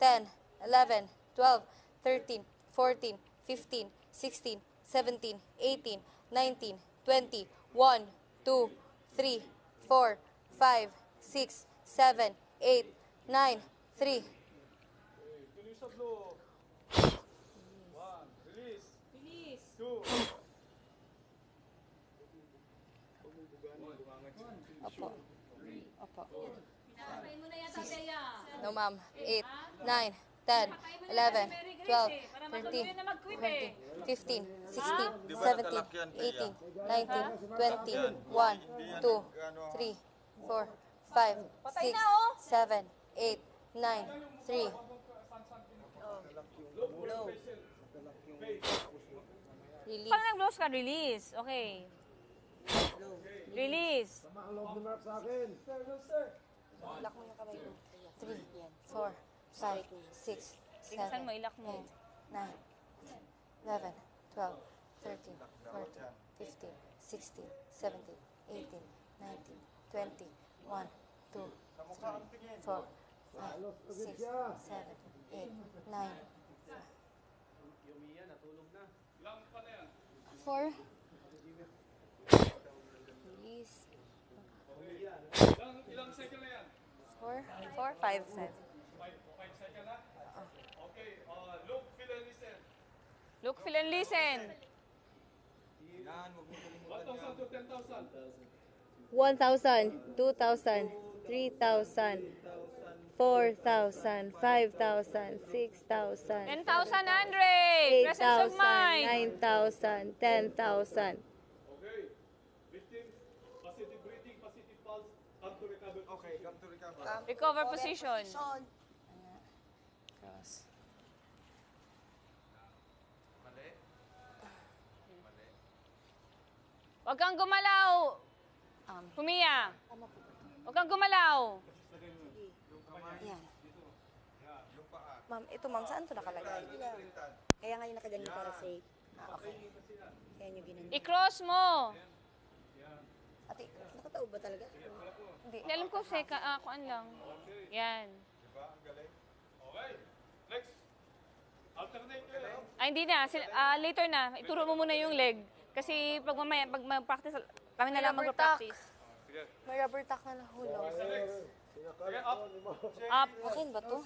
10, 11, 12, 13, 14, 15, 16, 17, 18, 19, 20, 1, 2, 3, 4, 5, 6, 7, 8, 9, 3. Release sa blue. 1, release. Release. 2. Opo. Opo. Pinapay mo na yata, Bea. No, ma'am. 8, 9, 10, 11, 12, 13, 14, 15, 16, 17, 18, 19, 20, 1, 2, 3, 4, 5, 6, 7, 8, 9, 3. Release. Pag nag-blows ka, release. Okay. Release. Lock mo yung kamay mo. 3, 4, 5, 6, 7, Bilisan mo, ilak mo. 8, 9, 11, 12, 13, 14, 15, 16, 17, 18, 19, 20, 1, 2, 3, 4, 5, 6, 7, 8, 9, 4. Release. Ilang second na yan? 4, 4, 5, 7. 5 second na? Okay, look, feel and listen. Look, feel, and listen. 1,000 to 10,000. 1,000, 2,000, 3,000, 4,000, 5,000, 6,000, 10,000, Andre. Presence of 8,000, mind. 9,000, 10,000. Okay. Breathing, positive breathing, positive pulse, come to recover. Okay, come to recover. Recover position. Cross. Huwag kang gumalaw. Humiya. Huwag kang gumalaw. Yan. Ma'am, ito ma'am, saan ito nakalagay? Kaya ngayon nakaganyan para safe. Okay. Kaya nyo ginanyan. I-cross mo. Ate, Nakataob ba talaga? hindi. Hindi, alam ko, kuan lang. Yan. Diba? Ang galing. Okay. Next. Alternate kayo. Ay, hindi na. Later na. Ituro mo muna yung leg. Kasi pag mamaya, pag mag-practice, kami na lang mag-practice. Sige. May rubber tack na nahulog. Next. Sige, up. Up. Akin ba to?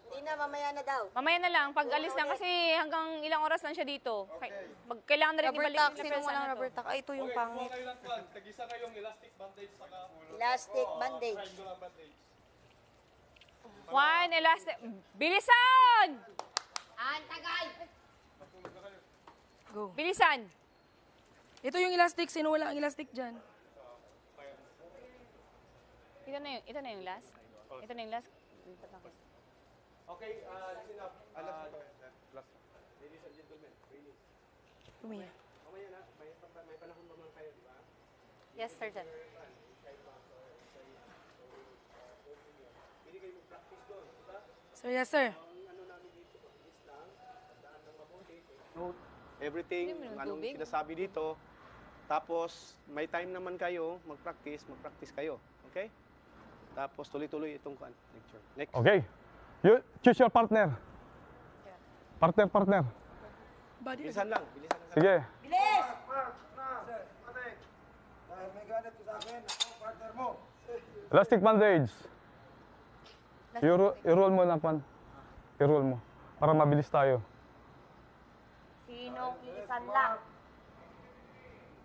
Hindi na, mamaya na daw. Mamaya na lang, pag alis na kasi hanggang ilang oras lang siya dito. Kailangan na rin Rubber ibalik tack, yung sino depensa walang na to. rubber tack? Ay, ito yung Okay, pangit. kuha kayo ng kwan. Tag-isa kayong elastic bandage saka Elastic bandage. triangular bandage. One, elastic. Bilisan! Go. Bilisan! Ito yung elastic. Sino wala ang elastic dyan? Ito na yung last. Ito na yung last. Okay, listen up. Ladies and gentlemen, release. Umiya. Mamaya na, may panahon naman kayo, di ba? Yes, Sergeant. Hindi kayo mag-practice doon, di ba? Sir, yes sir. Note everything, Hindi mo ng anong tubig. sinasabi dito. Tapos, may time naman kayo, mag-practice kayo. Okay? Tapos, tuloy-tuloy itong lecture. Next. Okay. You choose your partner. Partner. Body. Bilisan lang. Sige. Dahil may ganit ko sa akin, ako partner mo. Elastic bandage. I-roll mo na, Kwan. I-roll mo. Para mabilis tayo. Sinong iisan lang?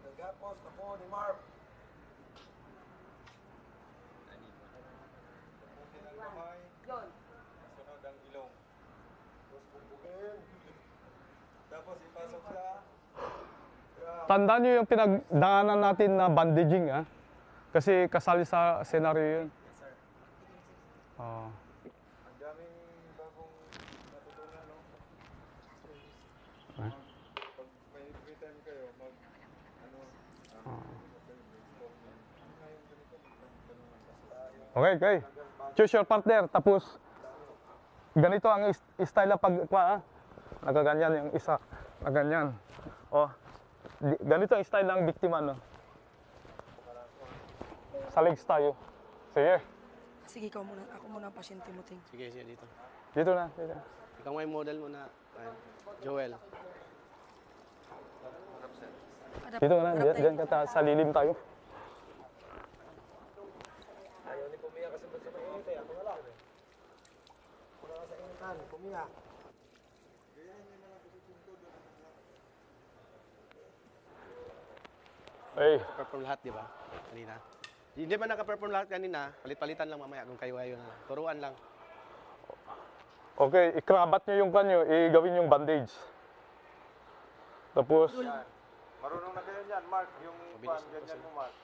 Nagapos ako ni Marv. Yun. Sunod ang ilong. Tapos bubugin. Tapos ipasok sa... Tandaan nyo yung pinagdaanan natin na bandaging, ha? Kasi kasali sa senaryo yun. Ang daming bagong natutunan, no? Ah. Pag may free time kayo, Okay. Choose your partner. Tapos, ganito ang style na pagkwa, ha? Nagaganyan yung isa. Naganyan. O, ganito ang style ng biktima, no? Sa legs tayo. Sige. Sige, ikaw muna. Ako muna ang pasyente mo, Ting. Sige, sige, dito. Dito na, dito. Ikaw may model mo na, Joel. Dito na, diyan ka sa lilim tayo. Ay, Perform lahat, di ba? Kanina. Hindi ba naka-perform lahat kanina? Palit-palitan lang mamaya kung kayo na. Turuan lang. okay, ikrabat nyo yung kanyo, gawin yung bandage. Tapos, Marunong na kayo niyan, Mark. Yung ganyan mo, Mark.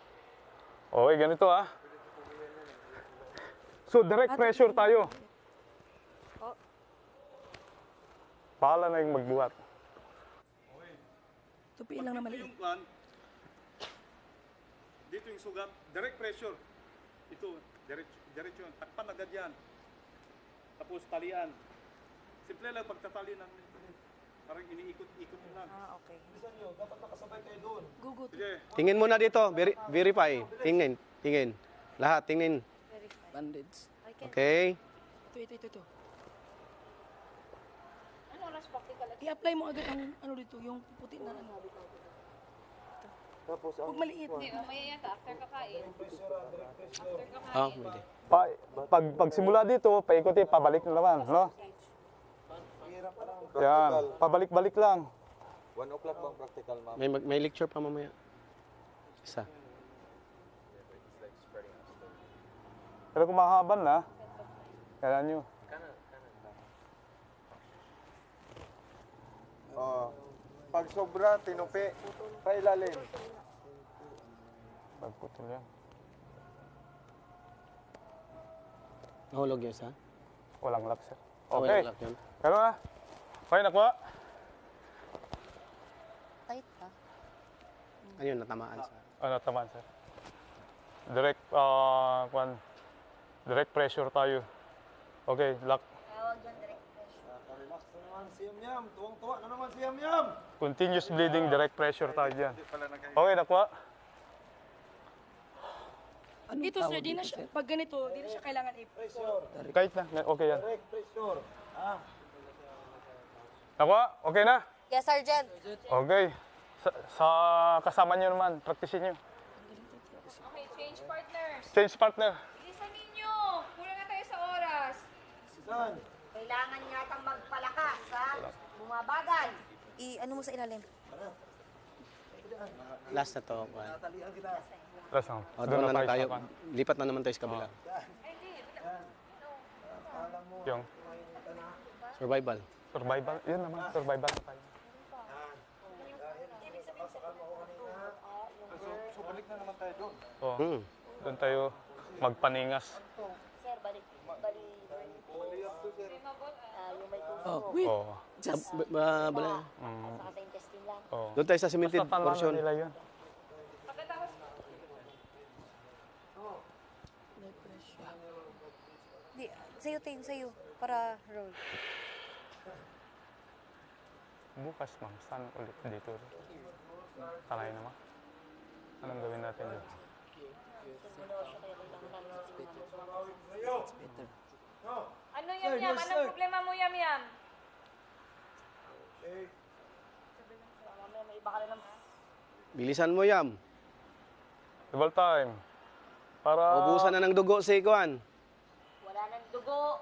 okay, ganito ah. So, direct pressure tayo. Bahala na yung magbuhat. Tupiin lang na maliit. Yung pan, dito yung sugat, direct pressure. Ito, diretso yun. Takpan agad yan. Tapos talian. Simple lang pagtatali ng parang iniikot-ikot mo lang. Ah, okay. Gugut. Sige, Tingin muna dito. Verify. Tingin. Tingin. Lahat, tingin. Bandage. Okay. Ito. Ano oras practical? I-apply mo agad ang ano dito, yung puti na ano. Huwag maliit. Hindi, mamaya yata, after kakain. Oh, pwede. Pag simula dito, paikuti, pabalik na naman, no? Yan, pabalik-balik lang. 1 o'clock bang practical, ma'am? May lecture pa mamaya. Isa. Pero kung mahaban na, kaya nyo. Pag sobra, tinupi, pailalim. Pagputol yan. Nahulog yun, sa? Walang lock, sir. Oh, Okay, wala yun. pero na. Okay, nakuha. Tight ha? Ayun, natamaan sa. Ano, tamaan, sir. Direct, direct pressure tayo. Okay, lock. Relax na naman si Yam-Yam. Tuwang-tuwa na naman si Yam-Yam. Continuous bleeding, direct pressure tayo dyan. Hindi pala nakahiga. Okay, nakuha. Ito sir, di na siya, pag ganito, di na siya kailangan Kahit na, okay yan. Nakuha, okay na? Yes, Sergeant. Okay. Sa kasama nyo naman, practicein nyo. Okay, change partners. Change partner. Bilisan ninyo. Kulang na tayo sa oras. Kailangan yatang magpalakas, ha? Bumabagal. Ano mo sa ilalim? Last na to. Juan. Last one. O, doon na lang tayo. sa kan. Lipat na naman tayo sa kabila. Yung Survival. survival. Yun naman, survival na tayo. So, balik na naman tayo doon. Oh, doon tayo magpaningas. Sir, bali. Yung may tubig Oh, wait. Oh. Bala. saka sa intestine lang. Oh. Doon tayo sa cemented Basta tanalan portion. nila yun. Di, sa'yo, Ting, sa'yo. Para roll. Bukas, ma'am. Saan ulit dito? Talay naman. Anong gawin natin doon? Ano yam-yam? Anong problema mo yam-yam? Bilisan mo, Yam. Double time. Para... Ubusan na ng dugo si Kuan. Wala nang dugo.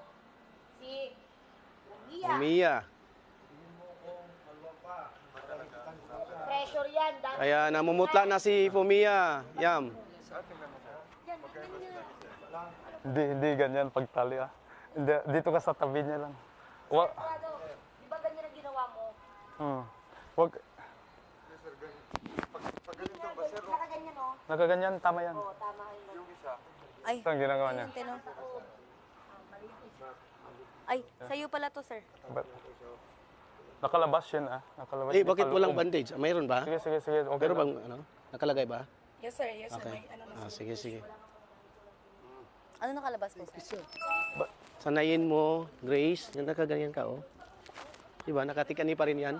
Si Mia. Mia. Pressure yan. Dahil Kaya namumutla na si Fumia. Yam. Hindi ganyan pagtali ah. Hindi, dito ka sa tabi niya lang. di ba ganyan ang ginawa mo? Wag, Nakaganyan, oh. nakaganyan, tama yan. Oo, tama yun. Ay, Ito ang ginagawa niya. Tino. Ay, sa'yo pala to, sir. Nakalabas yun ah. Nakalabas Eh, yung bakit walang kaloob. bandage? Mayroon ba? Sige. Okay Pero lang. bang, nakalagay ba? Yes sir, yes sir. Okay. May ano na Ah, sige. Ano nakalabas po, sir? Sanayin mo, Grace, yung nakaganyan ka, oh. Diba, nakatikani pa rin yan.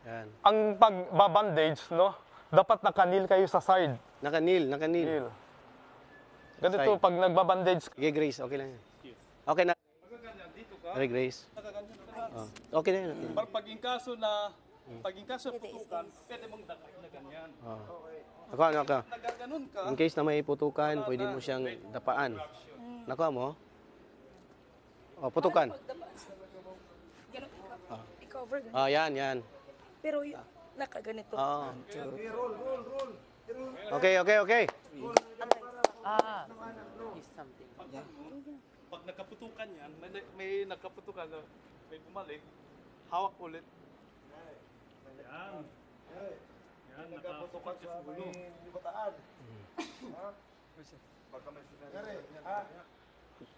Yan. Ang pagbabandage, no? Dapat nakanil kayo sa side. Nakanil. Kneel. Ganito, Style. pag nagbabandage, Sige, Grace, okay lang yan. Okay na. Ganyan, dito ka. Sorry, Grace. Nakaganyan ka. Oh. Okay na yun. Okay. Pag in kaso na, putukan, pwede mong dakay na ganyan. Ako, ako. Nagaganon ka. In case na may putukan, pwede mo siyang dapaan. Nakuha mo? Oh, putukan. Ganun, i-cover, ganun. Oh, yan. Pero yung nakaganito. Oh. Okay. Pag nakaputukan yan, may nakaputukan, may bumalik, hawak ulit. Yan. Yan, nakaputukan siya sa ulo.